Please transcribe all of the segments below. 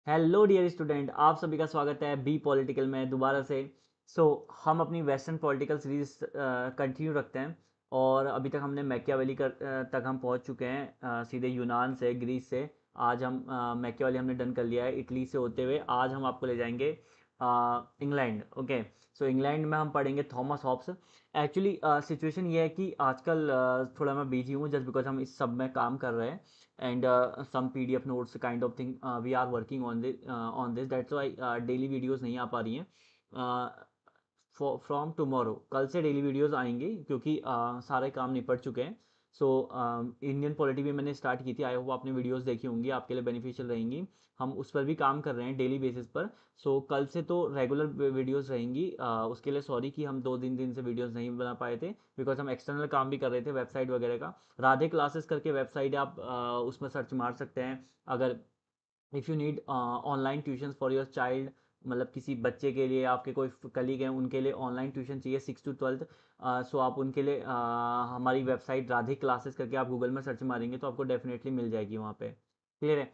Hello dear student, आप सभी का स्वागत है बी पॉलिटिकल में दोबारा से। हम अपनी वेस्टर्न पॉलिटिकल सीरीज कंटिन्यू रखते हैं और अभी तक हमने मैकियावेली तक हम पहुंच चुके हैं, सीधे यूनान से, ग्रीस से। आज हम मैकियावेली हमने डन कर लिया है, इटली से होते हुए आज हम आपको ले जाएंगे इंग्लैंड। ओके, सो इंग्लैंड में हम पढ़ेंगे थॉमस हॉब्स। एक्चुअली सिचुएशन ये है कि आजकल थोड़ा मैं बिजी हूँ जस्ट बिकॉज हम इस सब में काम कर रहे हैं and some PDF notes kind of thing we are working on this, that's why daily videos नहीं आ पा रही हैं फ्रॉम टुमारो। कल से डेली वीडियोस आएंगी क्योंकि सारे काम निपट चुके हैं। इंडियन पॉलिटी भी मैंने स्टार्ट की थी, आई होप आपने वीडियोस देखी होंगी, आपके लिए बेनिफिशियल रहेंगी। हम उस पर भी काम कर रहे हैं डेली बेसिस पर। कल से तो रेगुलर वीडियोस रहेंगी। उसके लिए सॉरी कि हम 2 दिन से वीडियोस नहीं बना पाए थे बिकॉज हम एक्सटर्नल काम भी कर रहे थे, वेबसाइट वगैरह का। राधे क्लासेस करके वेबसाइट है, आप उसमें सर्च मार सकते हैं। अगर if you need online tuition for your child, मतलब किसी बच्चे के लिए, आपके कोई कलीग हैं उनके लिए ऑनलाइन ट्यूशन चाहिए 6 to 12, सो आप उनके लिए हमारी वेबसाइट राधे क्लासेस करके आप गूगल में सर्च मारेंगे तो आपको डेफिनेटली मिल जाएगी वहाँ पे। क्लियर है?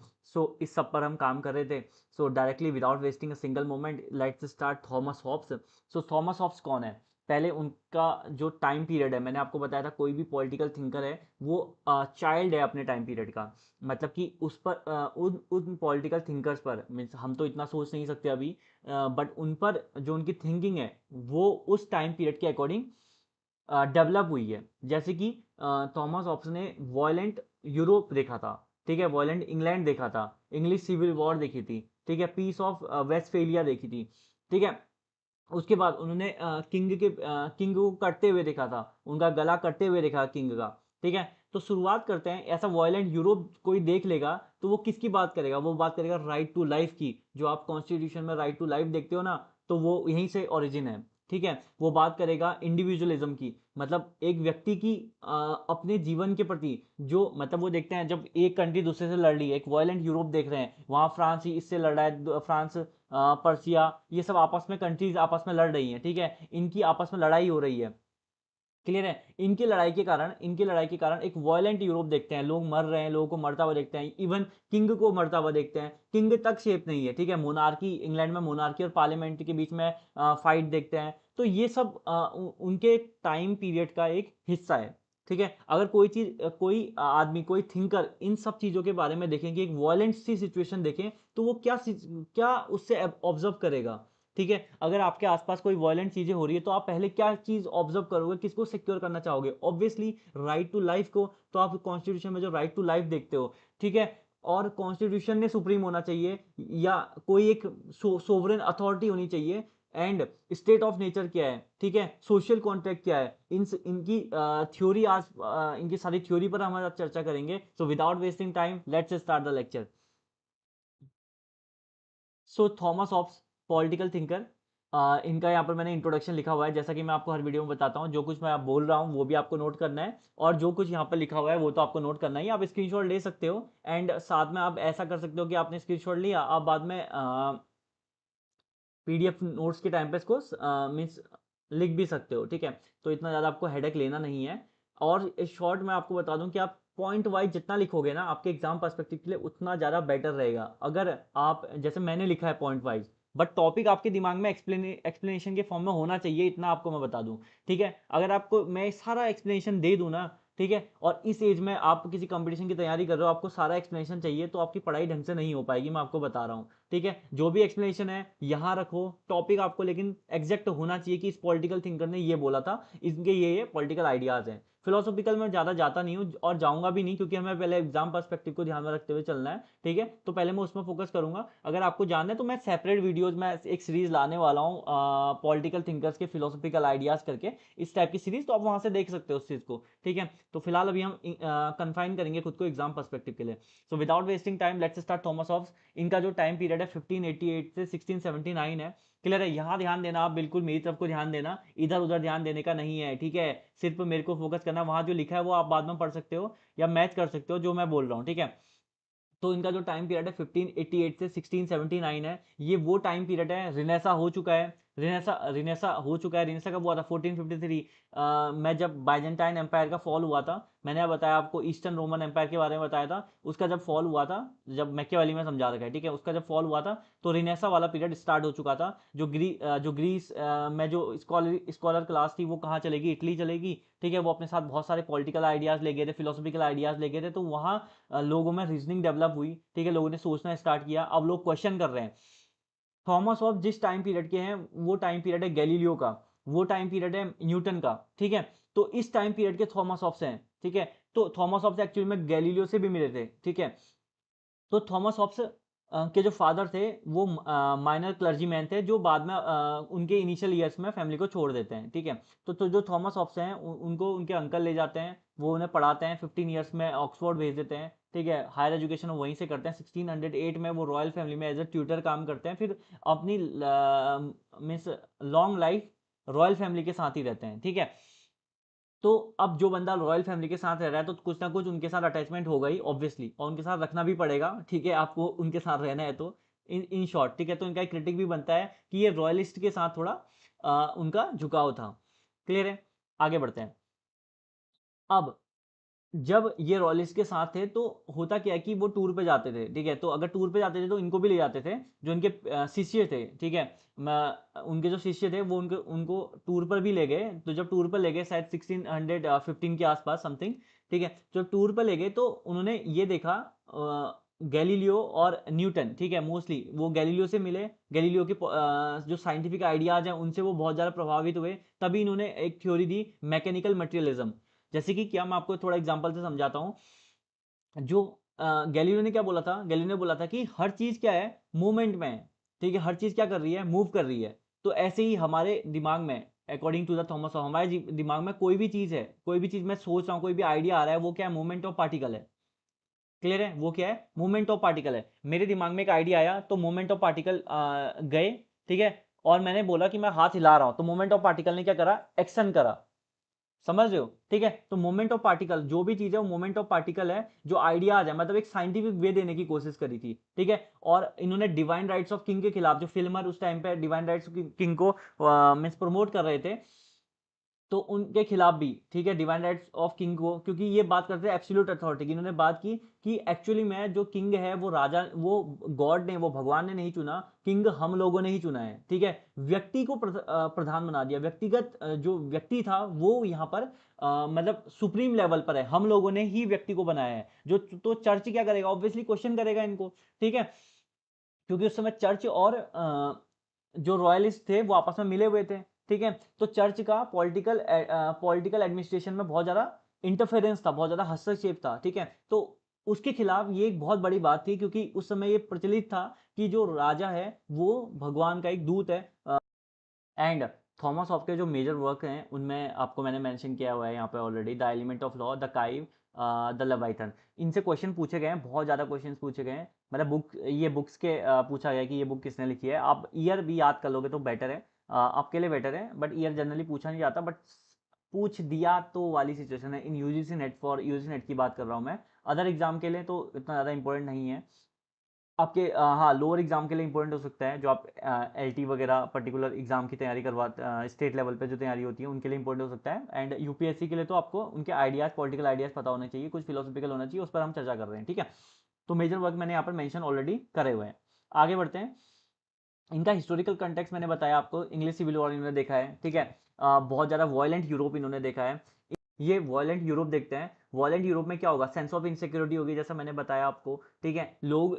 इस सब पर हम काम कर रहे थे। Directly without wasting a single moment let's start Thomas Hobbes. Thomas Hobbes कौन है? पहले उनका जो टाइम पीरियड है, मैंने आपको बताया था कोई भी पॉलिटिकल थिंकर है वो चाइल्ड है अपने टाइम पीरियड का। मतलब कि उस पर उन पॉलिटिकल थिंकर्स पर, मीन्स हम तो इतना सोच नहीं सकते अभी, बट उन पर जो उनकी थिंकिंग है वो उस टाइम पीरियड के अकॉर्डिंग डेवलप हुई है। जैसे कि थॉमस हॉब्स ने वॉयलेंट यूरोप देखा था, ठीक है, वॉयलेंट इंग्लैंड देखा था, इंग्लिश सिविल वॉर देखी थी, ठीक है, पीस ऑफ वेस्टफेलिया देखी थी, ठीक है। उसके बाद उन्होंने किंग को कटते हुए देखा था, उनका गला कटते हुए देखा किंग का, ठीक है। तो शुरुआत करते हैं, ऐसा वॉयलेंट यूरोप कोई देख लेगा तो वो किसकी बात करेगा? वो बात करेगा राइट टू लाइफ की। जो आप कॉन्स्टिट्यूशन में राइट टू लाइफ देखते हो ना, तो वो यहीं से ओरिजिन है, ठीक है। वो बात करेगा इंडिविजुअलिज्म की, मतलब एक व्यक्ति की अपने जीवन के प्रति जो, मतलब वो देखते हैं जब एक कंट्री दूसरे से लड़ रही है, एक वॉयलेंट यूरोप देख रहे हैं, वहां फ्रांस ही इससे लड़ रहा है, फ्रांस पर्सिया, ये सब आपस में कंट्रीज आपस में लड़ रही हैं, ठीक है, इनकी आपस में लड़ाई हो रही है। क्लियर है? इनकी लड़ाई के कारण एक वॉयलेंट यूरोप देखते हैं, लोग मर रहे हैं, लोगों को मरता हुआ देखते हैं, इवन किंग को मरता हुआ देखते हैं, किंग तक शेप नहीं है, ठीक है। मोनार्की, इंग्लैंड में मोनार्की और पार्लियामेंट के बीच में फाइट देखते हैं। तो ये सब उनके टाइम पीरियड का एक हिस्सा है, ठीक है। अगर कोई चीज, कोई आदमी, कोई थिंकर इन सब चीजों के बारे में देखें कि एक वॉयलेंट सी सिचुएशन देखें, तो वो क्या उससे ऑब्जर्व करेगा, ठीक है। अगर आपके आसपास कोई वॉयलेंट चीजें हो रही है तो आप पहले क्या चीज ऑब्जर्व करोगे, किसको सिक्योर करना चाहोगे? ऑब्वियसली राइट टू लाइफ को। तो आप कॉन्स्टिट्यूशन में जो राइट टू लाइफ देखते हो, ठीक है, और कॉन्स्टिट्यूशन ने सुप्रीम होना चाहिए, या कोई एक सोवरेन अथॉरिटी होनी चाहिए, एंड स्टेट ऑफ नेचर क्या है, ठीक है, सोशल कॉन्ट्रैक्ट क्या है, इनकी थ्योरी, आज इनकी सारी थ्योरी पर हम आज चर्चा करेंगे। Without wasting time let's start the lecture. Thomas Hobbes, political thinker, इनका यहाँ पर मैंने इंट्रोडक्शन लिखा हुआ है, जैसा कि मैं आपको हर वीडियो में बताता हूँ, जो कुछ मैं आप बोल रहा हूँ वो भी आपको नोट करना है, और जो कुछ यहाँ पर लिखा हुआ है वो तो आपको नोट करना ही है। आप स्क्रीनशॉट ले सकते हो, एंड साथ में आप ऐसा कर सकते हो कि आपने स्क्रीनशॉट लिया, आप बाद में PDF नोट्स के टाइम पे इसको मीन्स लिख भी सकते हो, ठीक है। तो इतना ज़्यादा आपको हेडेक लेना नहीं है। और शॉर्ट में आपको बता दूं कि आप पॉइंट वाइज जितना लिखोगे ना, आपके एग्जाम पर्सपेक्टिव के लिए उतना ज़्यादा बेटर रहेगा। अगर आप, जैसे मैंने लिखा है पॉइंट वाइज, बट टॉपिक आपके दिमाग में एक्सप्लेनेशन के फॉर्म में होना चाहिए, इतना आपको मैं बता दूं, ठीक है। अगर आपको मैं सारा एक्सप्लेनेशन दे दूं ना, ठीक है, और इस एज में आप किसी कंपटीशन की तैयारी कर रहे हो, आपको सारा एक्सप्लेनेशन चाहिए, तो आपकी पढ़ाई ढंग से नहीं हो पाएगी, मैं आपको बता रहा हूँ, ठीक है। जो भी एक्सप्लेनेशन है यहाँ रखो, टॉपिक आपको लेकिन एग्जैक्ट होना चाहिए कि इस पॉलिटिकल थिंकर ने ये बोला था, इनके ये पॉलिटिकल आइडियाज हैं। फिलोसॉफिकल में ज़्यादा जाता नहीं हूँ और जाऊंगा भी नहीं, क्योंकि हमें पहले एग्जाम पर्सपेक्टिव को ध्यान में रखते हुए चलना है, ठीक है। तो पहले मैं उसमें फोकस करूंगा। अगर आपको जानना है तो मैं सेपरेट वीडियोज में एक सीरीज लाने वाला हूँ, पॉलिटिकल थिंकर्स के फिलोसॉफिकल आइडियाज करके, इस टाइप की सीरीज, तो आप वहां से देख सकते हो उस चीज को, ठीक है। तो फिलहाल अभी हम कन्फाइन करेंगे खुद को एग्जाम पर्सपेक्टिव के लिए। Without wasting time let's start Thomas Hobbes. इनका जो टाइम पीरियड है 1588 से 1679 है। क्लियर है? यहाँ ध्यान देना, आप बिल्कुल मेरी तरफ को ध्यान देना, इधर उधर ध्यान देने का नहीं है, ठीक है। सिर्फ मेरे को फोकस करना, वहां जो लिखा है वो आप बाद में पढ़ सकते हो या मैच कर सकते हो जो मैं बोल रहा हूँ, ठीक है। तो इनका जो टाइम पीरियड है 1588 से 1679 है, ये वो टाइम पीरियड है, रिनेसा हो चुका है, रिनेसा रिनेसा हो चुका है। रिनेसा कब हुआ था? 1453 में जब बाइजेंटाइन एम्पायर का फॉल हुआ था। मैंने बताया आपको ईस्टर्न रोमन एम्पायर के बारे में बताया था। उसका जब फॉल हुआ था, जब मैकियावेली में समझा रखा है, ठीक है, उसका जब फॉल हुआ था तो रिनेसा वाला पीरियड स्टार्ट हो चुका था। जो ग्रीस में जो स्कॉलर क्लास थी वो कहाँ चलेगी? इटली चलेगी, ठीक है। वो अपने साथ बहुत सारे पॉलिटिकल आइडियाज ले गए थे, फिलोसफिकल आइडियाज ले गए थे, तो वहाँ लोगों में रीजनिंग डेवलप हुई, ठीक है। लोगों ने सोचना स्टार्ट किया। अब लोग क्वेश्चन कर रहे हैं। थॉमस हॉब्स जिस टाइम पीरियड के हैं वो टाइम पीरियड है गैलीलियो का, वो टाइम पीरियड है न्यूटन का, ठीक है। तो इस टाइम पीरियड के थॉमस हॉब्स हैं, ठीक है। तो थॉमस हॉब्स एक्चुअली में गैलीलियो से भी मिले थे, ठीक है। तो थॉमस हॉब्स के जो फादर थे वो माइनर क्लर्जीमैन थे, जो बाद में उनके इनिशियल ईयर्स में फैमिली को छोड़ देते हैं, ठीक है। तो जो थॉमस हॉब्स हैं उनको उनके अंकल ले जाते हैं, वो उन्हें पढ़ाते हैं, 15 ईयर्स में ऑक्सफोर्ड भेज देते हैं, ठीक है। हायर एजुकेशन वहीं से करते हैं। 1608 में वो रॉयल फैमिली में एज ए ट्यूटर काम करते हैं, फिर अपनी means long life royal family के साथ ही रहते हैं, ठीक है। तो अब जो बंदा रॉयल फैमिली के साथ रह रहा है तो कुछ ना कुछ उनके साथ अटैचमेंट होगा ही ऑब्वियसली, और उनके साथ रखना भी पड़ेगा, ठीक है, आपको उनके साथ रहना है तो इन शॉर्ट, ठीक है। तो इनका एक क्रिटिक भी बनता है कि ये रॉयलिस्ट के साथ थोड़ा उनका झुकाव था। क्लियर है? आगे बढ़ते हैं। अब जब ये रॉयलिस्ट के साथ थे तो होता क्या है कि वो टूर पे जाते थे, ठीक है। तो अगर टूर पे जाते थे तो इनको भी ले जाते थे, जो इनके शिष्य थे, ठीक है। उनके जो शिष्य थे वो उनको उनको टूर पर भी ले गए। तो जब टूर पर ले गए शायद 1615 के आसपास समथिंग, ठीक है। जब टूर पर ले गए तो उन्होंने ये देखा गैलीलियो और न्यूटन, ठीक है, मोस्टली वो गैलीलियो से मिले। गैलीलियो के जो साइंटिफिक आइडियाज हैं उनसे वो बहुत ज़्यादा प्रभावित हुए। तभी इन्होंने एक थ्योरी दी, मैकेनिकल मटेरियलिज्म। जैसे कि क्या, मैं आपको थोड़ा एग्जांपल से समझाता हूँ। जो गैलीलियो ने क्या बोला था? गैलीलियो ने बोला था कि हर चीज क्या है? मूवमेंट में है, ठीक है। हर चीज क्या कर रही है? मूव कर रही है। तो ऐसे ही हमारे दिमाग में, अकॉर्डिंग टू द थॉमस, हमारे दिमाग में कोई भी चीज है, कोई भी चीज मैं सोच रहा हूँ, कोई भी आइडिया आ रहा है, वो क्या है? मूवमेंट ऑफ पार्टिकल है। क्लियर है? वो क्या है? मूवमेंट ऑफ पार्टिकल है। मेरे दिमाग में एक आइडिया आया तो मूवमेंट ऑफ पार्टिकल गए, ठीक है। और मैंने बोला कि मैं हाथ हिला रहा हूं, तो मूवमेंट ऑफ पार्टिकल ने क्या करा? एक्शन करा। समझ रहे हो? ठीक है। तो मोमेंट ऑफ पार्टिकल जो भी चीज है वो मोमेंट ऑफ पार्टिकल है। जो आइडिया आ जाए, मतलब एक साइंटिफिक वे देने की कोशिश करी थी, ठीक है। और इन्होंने डिवाइन राइट्स ऑफ किंग के खिलाफ, जो फिल्मर उस टाइम पे डिवाइन राइट्स ऑफ किंग को मीन्स प्रमोट कर रहे थे, तो उनके खिलाफ भी, ठीक है, डिवाइन राइट्स ऑफ किंग को, क्योंकि ये बात करते हैं एब्सोल्यूट अथॉरिटी की। इन्होंने बात की कि एक्चुअली में जो किंग है वो राजा, वो गॉड ने, वो भगवान ने नहीं चुना, किंग हम लोगों ने ही चुना है, ठीक है। व्यक्ति को प्रधान बना दिया। व्यक्तिगत जो व्यक्ति था वो यहाँ पर मतलब सुप्रीम लेवल पर है। हम लोगों ने ही व्यक्ति को बनाया है। जो तो चर्च क्या करेगा? ऑब्वियसली क्वेश्चन करेगा इनको, ठीक है। क्योंकि उस समय चर्च और जो रॉयलिस्ट थे वो आपस में मिले हुए थे, ठीक है। तो चर्च का पॉलिटिकल एडमिनिस्ट्रेशन में बहुत ज्यादा इंटरफेरेंस था, बहुत ज्यादा हस्तक्षेप था, ठीक है। तो उसके खिलाफ ये एक बहुत बड़ी बात थी, क्योंकि उस समय ये प्रचलित था कि जो राजा है वो भगवान का एक दूत है। एंड थॉमस हॉब्स के जो मेजर वर्क हैं उनमें आपको मैंने मेंशन किया हुआ है यहाँ पे already, the element of law, the Cive, the Leviathan. इनसे क्वेश्चन पूछे गए हैं, बहुत ज़्यादा क्वेश्चन पूछे गए हैं। मतलब ये बुक्स के पूछा गया कि ये बुक किसने लिखी है। आप ईयर भी याद कर लोगे तो बेटर है, आपके लिए बेटर है। बट ईयर जनरली पूछा नहीं जाता, बट पूछ दिया तो वाली सिचुएशन है। In UGC NET, for UGC NET की बात कर रहा हूँ मैं। अदर एग्जाम के लिए तो इतना ज़्यादा इंपॉर्टेंट नहीं है आपके। हाँ, लोअर एग्जाम के लिए इंपॉर्टेंट हो सकता है, जो आप एलटी वगैरह पर्टिकुलर एग्जाम की तैयारी करवा, स्टेट लेवल पे जो तैयारी होती है उनके लिए इंपॉर्टेंट हो सकता है। एंड यूपीएससी के लिए तो आपको उनके आइडियाज, पॉलिटिकल आइडियाज पता होने चाहिए, कुछ फिलोसफिकल होना चाहिए, उस पर हम चर्चा कर रहे हैं, ठीक है। तो मेजर वर्क मैंने यहाँ पर मेंशन ऑलरेडी करे हुए हैं। आगे बढ़ते हैं। इनका हिस्टोरिकल कंटेक्स्ट मैंने बताया आपको, इंग्लिश सिविल वॉर इन्होंने देखा है, ठीक है। बहुत ज़्यादा वॉयलेंट यूरोप इन्होंने देखा है। ये वॉयलेंट यूरोप देखते हैं। वॉयलेंट यूरोप में क्या होगा? सेंस ऑफ इनसिक्योरिटी होगी, जैसा मैंने बताया आपको, ठीक है। लोग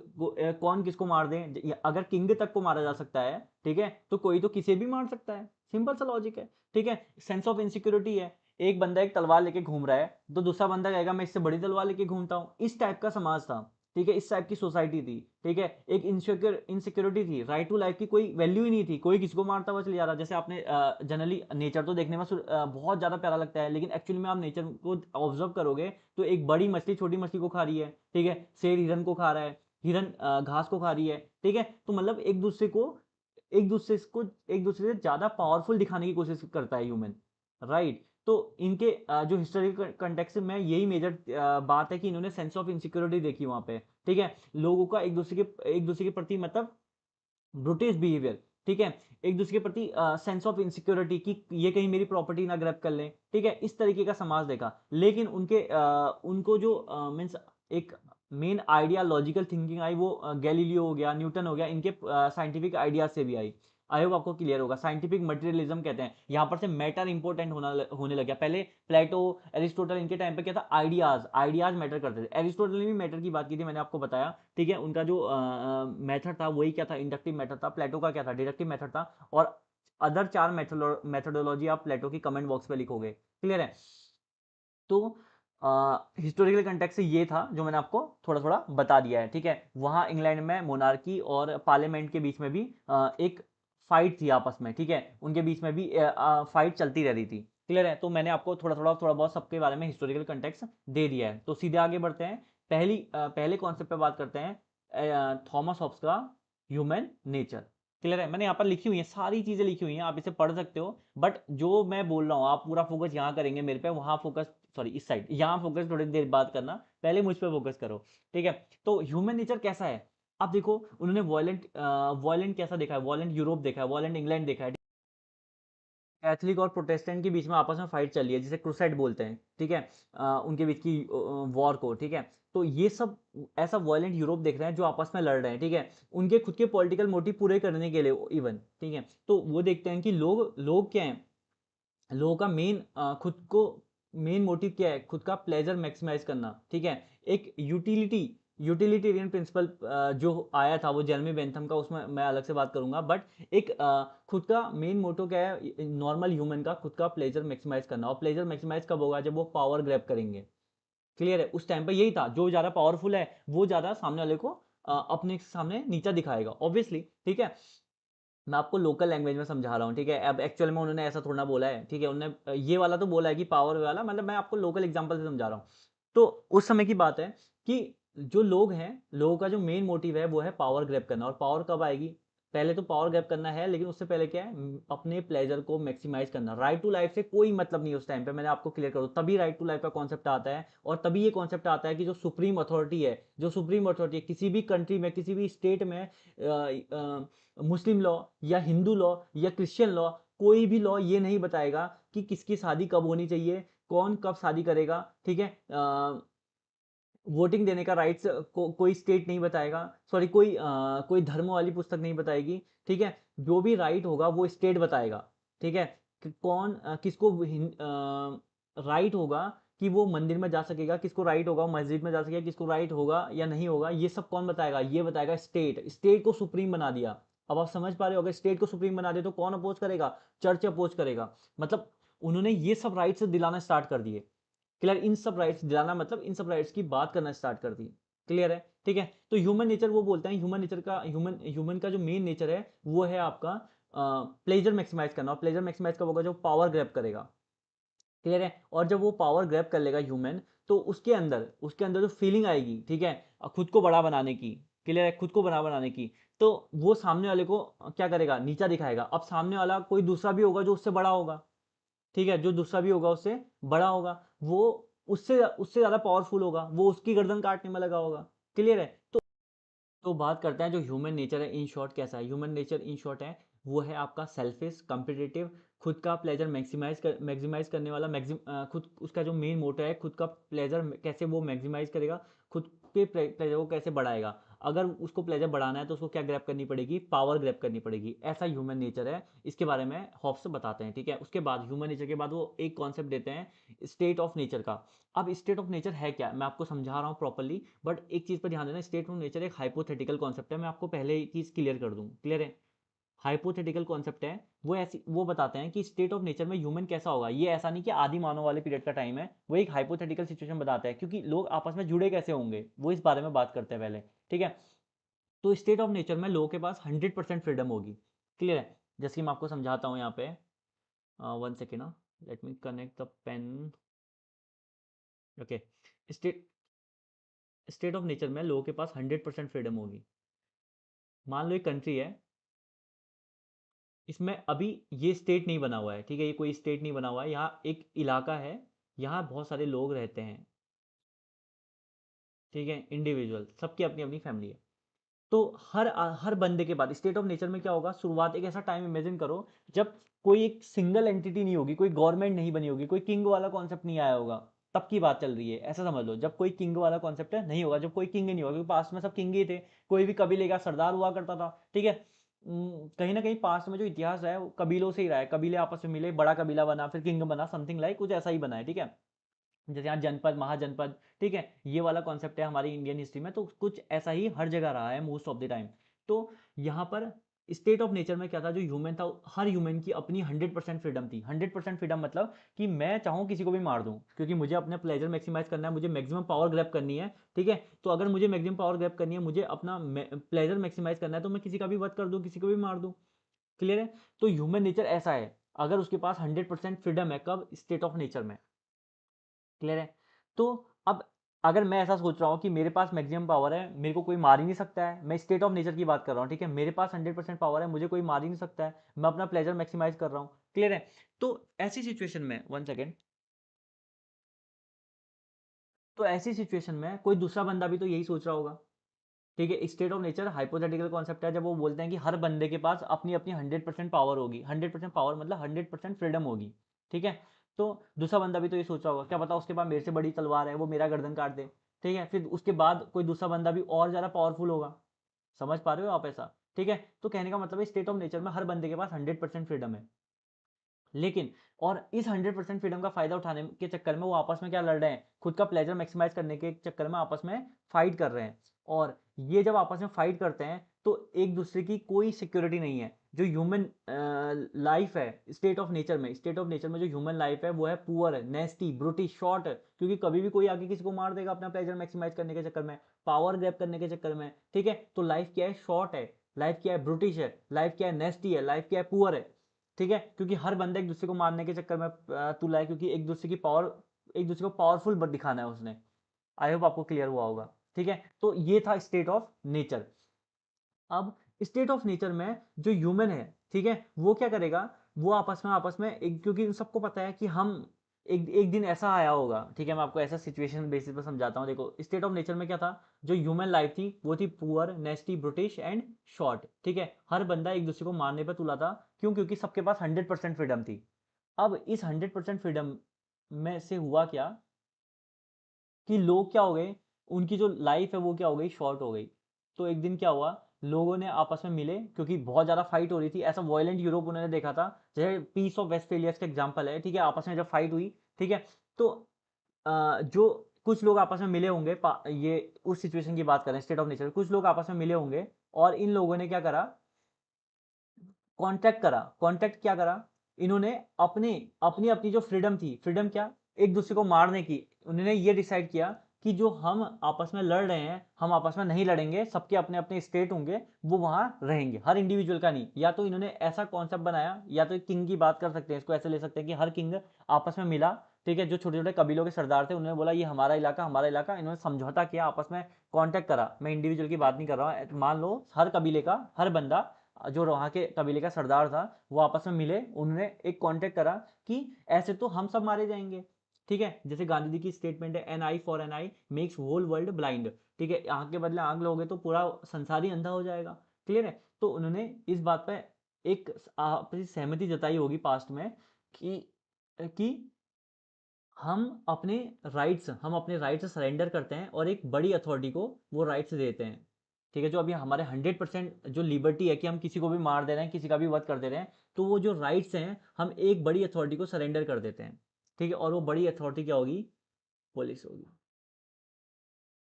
कौन किसको मार दे? अगर किंग तक को मारा जा सकता है, ठीक है, तो कोई तो किसे भी मार सकता है। सिंपल सा लॉजिक है, ठीक है। सेंस ऑफ इनसिक्योरिटी है। एक बंदा एक तलवार लेके घूम रहा है तो दूसरा बंदा कहेगा मैं इससे बड़ी तलवार लेके घूमता हूँ। इस टाइप का समाज था, ठीक है, इस टाइप की सोसाइटी थी, ठीक है। एक इनसिक्योरिटी थी, राइट टू लाइफ की कोई वैल्यू ही नहीं थी, कोई किसी को मारता हुआ चले जा रहा। जैसे आपने जनरली नेचर तो देखने में बहुत ज्यादा प्यारा लगता है, लेकिन एक्चुअली में आप नेचर को ऑब्जर्व करोगे तो एक बड़ी मछली छोटी मछली को खा रही है, ठीक है। शेर हिरन को खा रहा है, हिरन घास को खा रही है, ठीक है। तो मतलब एक दूसरे से ज्यादा पावरफुल दिखाने की कोशिश करता है ह्यूमन, राइट। तो इनके जो हिस्टोरिकल कंटेक्स्ट में यही मेजर बात है कि इन्होंने सेंस ऑफ इनसिक्योरिटी देखी वहां पे, ठीक है। लोगों का एक दूसरे के प्रति मतलब ब्रुटिश बिहेवियर, ठीक है, एक दूसरे के प्रति सेंस ऑफ इनसिक्योरिटी कि ये कहीं मेरी प्रॉपर्टी ना ग्रैब कर लें, ठीक है, इस तरीके का समाज देखा। लेकिन उनको जो मीन्स एक main idea logical thinking I वो गैलीलियो हो गया, न्यूटन हो गया, इनके साइंटिफिक आइडियाज से भी आई। आई होप आपको क्लियर होगा। साइंटिफिक मटेरियलिज्म कहते हैं, यहाँ पर से मैटर इंपॉर्टेंट होने लग गया। पहले प्लेटो, एरिस्टोटल, इनके टाइम पे क्या था, आइडियाज आइडियाज मैटर करते थे। एरिस्टोटल ने भी मैटर की बात की थी, मैंने आपको बताया, ठीक है। उनका जो मेथड था वही क्या था, इंडक्टिव मेथड था। प्लेटो का क्या था, डिडक्टिव मेथड था। और अदर 4 मेथोडोलॉजी आप प्लेटो की कमेंट बॉक्स पे लिखोगे, क्लियर है। तो हिस्टोरिकल कंटेक्स्ट से ये था जो मैंने आपको थोड़ा थोड़ा बता दिया है, ठीक है। वहां इंग्लैंड में मोनार्की और पार्लियामेंट के बीच में भी एक फाइट थी आपस में, ठीक है, उनके बीच में भी फाइट चलती रह रही थी, क्लियर है। तो मैंने आपको थोड़ा बहुत सबके बारे में हिस्टोरिकल कंटेक्स्ट दे दिया है। तो सीधे आगे बढ़ते हैं। पहले कॉन्सेप्ट पे बात करते हैं, थॉमस हॉब्स का ह्यूमन नेचर, क्लियर है। मैंने यहाँ पर लिखी हुई है, सारी चीजें लिखी हुई हैं, आप इसे पढ़ सकते हो। बट जो मैं बोल रहा हूँ आप पूरा फोकस यहाँ करेंगे मेरे पे, वहां फोकस, सॉरी इस साइड, यहाँ फोकस थोड़ी देर बात करना, पहले मुझ पे फोकस करो, ठीक है। तो ह्यूमन नेचर कैसा है, अब देखो, उन्होंने वॉयलेंट कैसा देखा है, वॉयलेंट यूरोप देखा है, वॉयलेंट इंग्लैंड देखा है, कैथलिक और प्रोटेस्टेंट के बीच में आपस में फाइट चल रही है, जिसे क्रूसेड बोलते हैं, ठीक है, उनके बीच की वॉर को, ठीक है। तो ये सब ऐसा वॉयलेंट यूरोप देख रहे हैं जो आपस में लड़ रहे हैं, ठीक है, उनके खुद के पॉलिटिकल मोटिव पूरे करने के लिए इवन, ठीक है। तो वो देखते हैं कि लोग लोग क्या हैं, लोगों का मेन मोटिव क्या है, खुद का प्लेजर मैक्सिमाइज करना, ठीक है। एक यूटिलिटेरियन प्रिंसिपल जो आया था वो जेरमी बेंथम का, उसमें मैं अलग से बात करूंगा। बट एक खुद का मेन मोटो क्या है, नॉर्मल ह्यूमन का खुद का प्लेजर मैक्सिमाइज करना। और प्लेजर मैक्सिमाइज कब होगा, जब वो पावर ग्रैब करेंगे, क्लियर है। उस टाइम पे यही था, जो ज्यादा पावरफुल है वो ज्यादा सामने वाले को अपने सामने नीचा दिखाएगा, ऑब्वियसली, ठीक है। मैं आपको लोकल लैंग्वेज में समझा रहा हूँ, ठीक है। अब एक्चुअल में उन्होंने ऐसा थोड़ा बोला है, ठीक है, उन्होंने ये वाला तो बोला है कि पावर वाला, मतलब मैं आपको लोकल एग्जांपल से समझा रहा हूँ। तो उस समय की बात है कि जो लोग हैं, लोगों का जो मेन मोटिव है वो है पावर ग्रैब करना। और पावर कब आएगी, पहले तो पावर ग्रैब करना है, लेकिन उससे पहले क्या है, अपने प्लेजर को मैक्सिमाइज करना। राइट टू लाइफ से कोई मतलब नहीं उस टाइम पे, मैंने आपको क्लियर करूँ, तभी राइट टू लाइफ का कॉन्सेप्ट आता है। और तभी ये कॉन्सेप्ट आता है कि जो सुप्रीम अथॉरिटी है, किसी भी कंट्री में, किसी भी स्टेट में, मुस्लिम लॉ या हिंदू लॉ या क्रिश्चियन लॉ, कोई भी लॉ ये नहीं बताएगा कि किसकी शादी कब होनी चाहिए, कौन कब शादी करेगा, ठीक है। वोटिंग देने का राइट्स कोई स्टेट नहीं बताएगा, सॉरी, कोई धर्म वाली पुस्तक नहीं बताएगी, ठीक है। जो भी राइट होगा वो स्टेट बताएगा, ठीक है। किसको राइट होगा कि वो मंदिर में जा सकेगा, किसको राइट होगा वो मस्जिद में जा सकेगा, किसको राइट होगा या नहीं होगा, ये सब कौन बताएगा, ये बताएगा स्टेट। स्टेट को सुप्रीम बना दिया। अब आप समझ पा रहे हो, अगर स्टेट को सुप्रीम बना दे तो कौन अपोज करेगा, चर्च अपोज करेगा। मतलब उन्होंने ये सब राइट्स दिलाना स्टार्ट कर दिए, क्लियर। इन सब राइट्स दिलाना मतलब इन सब राइट्स की बात करना स्टार्ट कर दी, क्लियर है, ठीक है। तो ह्यूमन नेचर वो बोलते हैं, ह्यूमन का जो मेन नेचर है वो है आपका प्लेजर मैक्सिमाइज करना। और प्लेजर मैक्सिमाइज कब होगा, जो पावर ग्रैब करेगा, क्लियर है। और जब वो पावर ग्रैब कर लेगा ह्यूमन, तो उसके अंदर जो फीलिंग आएगी, ठीक है, खुद को बड़ा बनाने की, क्लियर है, खुद को बड़ा बनाने की, तो वो सामने वाले को क्या करेगा, नीचा दिखाएगा। अब सामने वाला कोई दूसरा भी होगा जो उससे बड़ा होगा, ठीक है, जो दूसरा भी होगा उससे बड़ा होगा, वो उससे उससे ज्यादा पावरफुल होगा, वो उसकी गर्दन काटने में लगा होगा, क्लियर है। तो बात करते हैं जो ह्यूमन नेचर है इन शॉर्ट कैसा है। ह्यूमन नेचर इन शॉर्ट है, वो है आपका सेल्फिश, कम्पिटिटिव, खुद का प्लेजर मैक्सिमाइज करने वाला, खुद उसका जो मेन मोटिव है, खुद का प्लेजर कैसे वो मैक्सिमाइज करेगा, खुद के प्लेजर को कैसे बढ़ाएगा। अगर उसको प्लेजर बढ़ाना है तो उसको क्या ग्रैब करनी पड़ेगी, पावर ग्रैब करनी पड़ेगी। ऐसा ह्यूमन नेचर है, इसके बारे में हॉब्स बताते हैं, ठीक है। उसके बाद ह्यूमन नेचर के बाद वो एक कॉन्सेप्ट देते हैं स्टेट ऑफ नेचर का। अब स्टेट ऑफ नेचर है क्या, मैं आपको समझा रहा हूँ प्रॉपरली, बट एक चीज पर ध्यान देना, स्टेट ऑफ नेचर एक हाइपोथेटिकल कॉन्सेप्ट है। मैं आपको पहले ही चीज क्लियर कर दूं, क्लियर है। हाइपोथेटिकल कॉन्सेप्ट है, वो बताते हैं कि स्टेट ऑफ नेचर में ह्यूमन कैसा होगा। ये ऐसा नहीं कि आदि मानव वाले पीरियड का टाइम है, वो एक हाइपोथेटिकल सिचुएशन बताता है, क्योंकि लोग आपस में जुड़े कैसे होंगे वो इस बारे में बात करते हैं पहले, ठीक है। तो स्टेट ऑफ नेचर में लोगों के पास 100% फ्रीडम होगी, क्लियर है। जैसे कि मैं आपको समझाता हूँ यहाँ पे, 1 second, let me connect the pen, okay. State state of nature में लोगों के पास 100% फ्रीडम होगी। मान लो एक कंट्री है, इसमें अभी ये स्टेट नहीं बना हुआ है, ठीक है, ये कोई स्टेट नहीं बना हुआ है, यहाँ एक इलाका है, यहाँ बहुत सारे लोग रहते हैं, ठीक है, इंडिविजुअल, सबकी अपनी अपनी फैमिली है। तो हर बंदे के बाद स्टेट ऑफ नेचर में क्या होगा, शुरुआत एक ऐसा टाइम इमेजिन करो जब कोई एक सिंगल एंटिटी नहीं होगी, कोई गवर्नमेंट नहीं बनी होगी, कोई किंग वाला कॉन्सेप्ट नहीं आया होगा, तब की बात चल रही है, ऐसा समझ लो। जब कोई किंग वाला कॉन्सेप्ट है नहीं होगा, जब कोई किंग नहीं होगा, क्योंकि पास्ट में सब किंग ही थे, कोई भी कबीले का सरदार हुआ करता था, ठीक है। कहीं ना कहीं पास्ट में जो इतिहास है वो कबीलों से ही रहा है, कबीले आपस में मिले, बड़ा कबीला बना, फिर किंग बना, समथिंग लाइक कुछ ऐसा ही बना है, ठीक है। जैसे यहाँ जनपद, महाजनपद, ठीक है, ये वाला कॉन्सेप्ट है हमारी इंडियन हिस्ट्री में, तो कुछ ऐसा ही हर जगह रहा है मोस्ट ऑफ द टाइम। तो यहाँ पर स्टेट ऑफ नेचर में क्या था, जो ह्यूमन था, हर ह्यूमन की अपनी 100% फ्रीडम थी। 100% फ्रीडम मतलब कि मैं चाहूँ किसी को भी मार दूँ, क्योंकि मुझे अपना प्लेजर मैक्सिमाइज करना है, मुझे मैक्सिमम पावर ग्रैब करनी है, ठीक है। तो अगर मुझे मैक्सिमम पावर ग्रैब करनी है, मुझे अपना प्लेजर मैक्सिमाइज करना है, तो मैं किसी का भी वध कर दूँ, किसी को भी मार दूँ। क्लियर है। तो ह्यूमन नेचर ऐसा है, अगर उसके पास 100% फ्रीडम है, कब, स्टेट ऑफ नेचर में। क्लियर है। तो अब अगर मैं ऐसा सोच रहा हूँ कि मेरे पास मैक्सिमम पावर है, मेरे को कोई मार ही नहीं सकता है, मैं स्टेट ऑफ नेचर की बात कर रहा हूँ, ठीक है, मेरे पास 100% पावर है, मुझे कोई मार ही नहीं सकता है, मैं अपना प्लेजर मैक्सिमाइज कर रहा हूँ। क्लियर है। तो ऐसी सिचुएशन में, वन सेकेंड, तो ऐसी सिचुएशन में कोई दूसरा बंदा भी तो यही सोच रहा होगा, ठीक है। State of nature hypothetical concept है, जब वो बोलते हैं कि हर बंदे के पास अपनी अपनी 100% पावर होगी, 100% पावर मतलब 100% फ्रीडम होगी, ठीक है। तो दूसरा बंदा भी तो ये सोच रहा होगा, क्या पता उसके पास मेरे से बड़ी तलवार है, वो मेरा गर्दन काट दे, ठीक है। फिर उसके बाद कोई दूसरा बंदा भी और ज्यादा पावरफुल होगा, समझ पा रहे हो आप ऐसा, ठीक है। तो कहने का मतलब है स्टेट ऑफ नेचर में हर बंदे के पास 100% फ्रीडम है, लेकिन और इस 100% फ्रीडम का फायदा उठाने के चक्कर में वो आपस में क्या लड़ रहे हैं, खुद का प्लेजर मैक्सिमाइज करने के चक्कर में आपस में फाइट कर रहे हैं। और ये जब आपस में फाइट करते हैं तो एक दूसरे की कोई सिक्योरिटी नहीं है। जो ह्यूमन लाइफ है स्टेट ऑफ नेचर में, स्टेट ऑफ नेचर में जो ह्यूमन लाइफ है वो है पुअर, नेस्टी, ब्रूटी, शॉर्ट, क्योंकि कभी भी कोई आगे किसी को मार देगा अपना प्लेजर मैक्सिमाइज करने के चक्कर में, पावर ग्रैब करने के चक्कर में, ठीक है। तो लाइफ क्या है, शॉर्ट है, लाइफ क्या है, ब्रूटिश है, लाइफ क्या है, नेस्टी है, लाइफ क्या है, पुअर है, ठीक है। क्योंकि हर बंदा एक दूसरे को मारने के चक्कर में तुला है, क्योंकि एक दूसरे की पावर, एक दूसरे को पावरफुल दिखाना है उसने। आई होप आपको क्लियर हुआ होगा, ठीक है। तो ये था स्टेट ऑफ नेचर। अब स्टेट ऑफ नेचर में जो ह्यूमन है, ठीक है, वो क्या करेगा, वो आपस में एक, क्योंकि सबको पता है कि हम एक एक दिन ऐसा आया होगा, ठीक है। मैं आपको ऐसा सिचुएशन बेसिस पर समझाता हूँ। देखो स्टेट ऑफ नेचर में क्या था, जो ह्यूमन लाइफ थी वो थी पुअर, नेस्टी, ब्रिटिश एंड शॉर्ट, ठीक है। हर बंदा एक दूसरे को मारने पर तुला था, क्यों, क्योंकि सबके पास 100% फ्रीडम थी। अब इस 100% फ्रीडम में से हुआ क्या कि लोग क्या हो गए, उनकी जो लाइफ है वो क्या हो गई, शॉर्ट हो गई। तो एक दिन क्या हुआ, लोगों ने आपस में मिले, क्योंकि बहुत ज़्यादा फाइट हो रही थी, ऐसा वॉयलेंट यूरोप उन्होंने देखा था, जैसे पीस ऑफ वेस्टफेलियस का एग्जाम्पल है, ठीक है। आपस में जब फाइट हुई, ठीक है, तो जो कुछ लोग आपस में मिले होंगे, ये उस सिचुएशन की बात करें स्टेट ऑफ नेचर, कुछ लोग आपस में मिले होंगे और इन लोगों ने क्या करा, कॉन्ट्रैक्ट करा। कॉन्ट्रैक्ट क्या करा, इन्होंने अपने अपनी अपनी जो फ्रीडम थी, फ्रीडम क्या, एक दूसरे को मारने की, उन्होंने ये डिसाइड किया कि जो हम आपस में लड़ रहे हैं, हम आपस में नहीं लड़ेंगे, सबके अपने अपने स्टेट होंगे, वो वहां रहेंगे, हर इंडिविजुअल का नहीं। या तो इन्होंने ऐसा कॉन्सेप्ट बनाया, या तो किंग की बात कर सकते हैं, इसको ऐसे ले सकते हैं कि हर किंग आपस में मिला, ठीक है। जो छोटे छोटे कबीलों के सरदार थे उन्होंने बोला ये हमारा इलाका, हमारा इलाका, इन्होंने समझौता किया, आपस में कॉन्टेक्ट करा। मैं इंडिविजुअल की बात नहीं कर रहा हूँ, मान लो हर कबीले का हर बंदा, जो वहाँ के कबीले का सरदार था, वो आपस में मिले, उन्होंने एक कॉन्टेक्ट करा कि ऐसे तो हम सब मारे जाएंगे, ठीक है। जैसे गांधी जी की स्टेटमेंट है, an eye for an eye makes whole world blind, ठीक है। आंख के बदले आंख लोगे तो पूरा संसार ही अंधा हो जाएगा। क्लियर है। तो उन्होंने इस बात पर एक आपसी सहमति जताई होगी पास्ट में कि हम अपने राइट्स सरेंडर करते हैं और एक बड़ी अथॉरिटी को वो राइट्स देते हैं, ठीक है। जो अभी हमारे 100% जो लिबर्टी है कि हम किसी को भी मार दे रहे हैं, किसी का भी वध कर दे रहे हैं, तो वो जो राइट्स हैं हम एक बड़ी अथॉरिटी को सरेंडर कर देते हैं, ठीक है। और वो बड़ी अथॉरिटी क्या होगी, पुलिस होगी,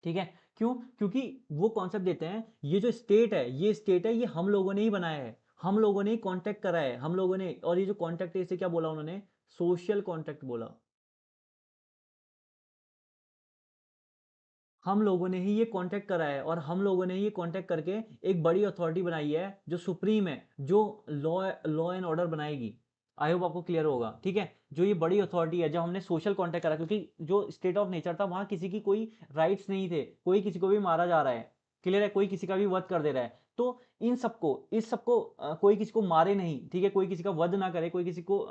ठीक है। क्यों, क्योंकि वो कॉन्सेप्ट देते हैं, ये जो स्टेट है, ये स्टेट है, ये हम लोगों ने ही बनाया है, हम लोगों ने ही कॉन्टेक्ट करा है, हम लोगों ने। और ये जो कॉन्टेक्ट है इसे क्या बोला उन्होंने, सोशल कॉन्टेक्ट बोला। हम लोगों ने ही ये कांटेक्ट करा है, और हम लोगों ने ही ये कांटेक्ट करके एक बड़ी अथॉरिटी बनाई है जो सुप्रीम है, जो लॉ लॉ एंड ऑर्डर बनाएगी। आई होप आपको क्लियर होगा, ठीक है। जो ये बड़ी अथॉरिटी है, जब हमने सोशल कांटेक्ट करा, क्योंकि जो स्टेट ऑफ नेचर था वहां किसी की कोई राइट्स नहीं थे, कोई किसी को भी मारा जा रहा है, क्लियर है, कोई किसी का भी वध कर दे रहा है। तो इन सबको, इस सबको कोई किसी को मारे नहीं, ठीक है, कोई किसी का वध ना करे, कोई किसी को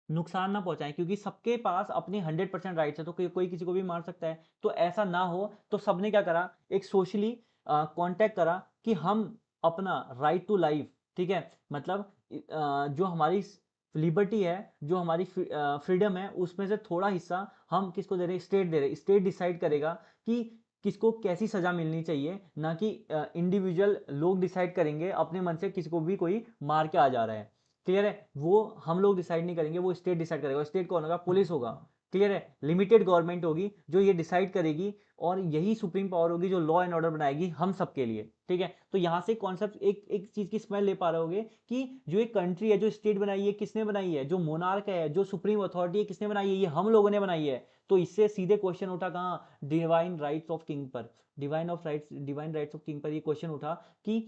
नुकसान ना पहुंचाएं, क्योंकि सबके पास अपनी 100% राइट्स है, तो कोई किसी को भी मार सकता है। तो ऐसा ना हो, तो सबने क्या करा, एक सोशली कांटेक्ट करा कि हम अपना राइट टू लाइफ, ठीक है, मतलब जो हमारी लिबर्टी है, जो हमारी फ्रीडम है, उसमें से थोड़ा हिस्सा हम किसको दे रहे हैं, स्टेट दे रहे हैं। स्टेट डिसाइड करेगा कि किसको कैसी सजा मिलनी चाहिए, ना कि इंडिविजुअल लोग डिसाइड करेंगे अपने मन से किसी को भी कोई मार के आ जा रहा है। क्लियर है, वो हम लोग डिसाइड नहीं करेंगे, वो स्टेट डिसाइड करेगा। स्टेट कौन होगा, पुलिस होगा। क्लियर है, लिमिटेड गवर्नमेंट होगी जो ये डिसाइड करेगी, और यही सुप्रीम पावर होगी जो लॉ एंड ऑर्डर बनाएगी हम सबके लिए। ठीक है, तो यहां से कॉन्सेप्ट एक एक चीज की स्मेल ले पा रहे होगे कि जो एक कंट्री है, जो स्टेट बनाई है, किसने बनाई है, जो मोनार्क है, जो सुप्रीम अथॉरिटी है, किसने बनाई है, ये हम लोगों ने बनाई है। तो इससे सीधे क्वेश्चन उठा कहाँ, डिवाइन राइट्स ऑफ किंग पर, डिवाइन राइट्स ऑफ किंग पर ये क्वेश्चन उठा कि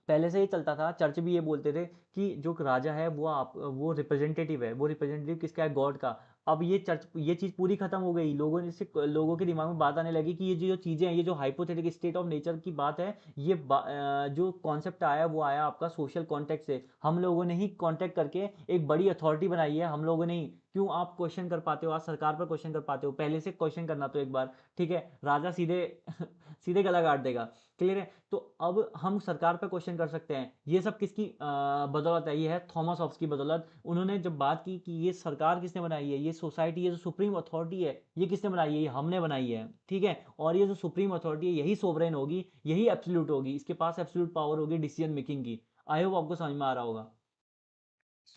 पहले से ही चलता था, चर्च भी ये बोलते थे कि जो राजा है वो रिप्रेजेंटेटिव है, वो रिप्रेजेंटेटिव किसका है, गॉड का। अब ये चीज पूरी खत्म हो गई, लोगों के दिमाग में बात आने लगी कि ये जो चीजें हैं, ये जो हाइपोथेटिकल स्टेट ऑफ नेचर की बात है, जो कॉन्सेप्ट आया वो आया आपका सोशल कॉन्टेक्ट से। हम लोगों ने ही कॉन्टेक्ट करके एक बड़ी अथॉरिटी बनाई है, हम लोगों ने ही। क्यों आप क्वेश्चन कर पाते हो, आज सरकार पर क्वेश्चन कर पाते हो, पहले से क्वेश्चन करना तो एक बार, ठीक है, राजा सीधे सीधे गला काट देगा। क्लियर है, तो अब हम सरकार पर क्वेश्चन कर सकते हैं। ये सब किसकी बदौलत है, ये है थॉमस हॉब्स की बदौलत। उन्होंने जब बात की कि ये सरकार किसने बनाई है, ये सोसाइटी, ये जो सुप्रीम अथॉरिटी है, ये किसने बनाई है, ये हमने बनाई है। ठीक है, और ये जो सुप्रीम अथॉरिटी है, यही सोवरेन होगी, यही एब्सोल्यूट होगी, इसके पास एब्सोल्यूट पावर होगी डिसीजन मेकिंग की। आई होप आपको समझ में आ रहा होगा।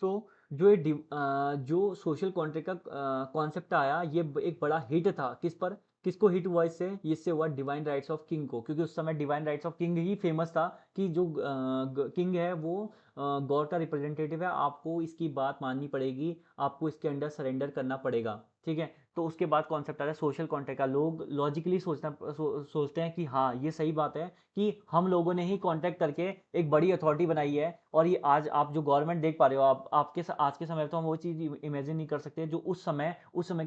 सो जो सोशल कॉन्ट्रैक्ट का कॉन्सेप्ट आया, ये एक बड़ा हिट था। किस पर, किसको हिट हुआ इससे, इससे हुआ डिवाइन राइट्स ऑफ किंग को, क्योंकि उस समय divine rights of king he famous था कि जो किंग है वो गॉड का रिप्रेजेंटेटिव है, आपको इसकी बात माननी पड़ेगी, आपको इसके अंडर सरेंडर करना पड़ेगा। ठीक है, तो उसके बाद कॉन्सेप्ट आता है सोशल कॉन्ट्रैक्ट का। लोग लॉजिकली सोचते हैं कि हाँ ये सही बात है कि हम लोगों ने ही कॉन्ट्रैक्ट करके एक बड़ी अथॉरिटी बनाई है, और ये आज आप जो गवर्नमेंट देख पा रहे हो, आप आज के समय तो हम वो चीज़ इमेजिन नहीं कर सकते जो उस समय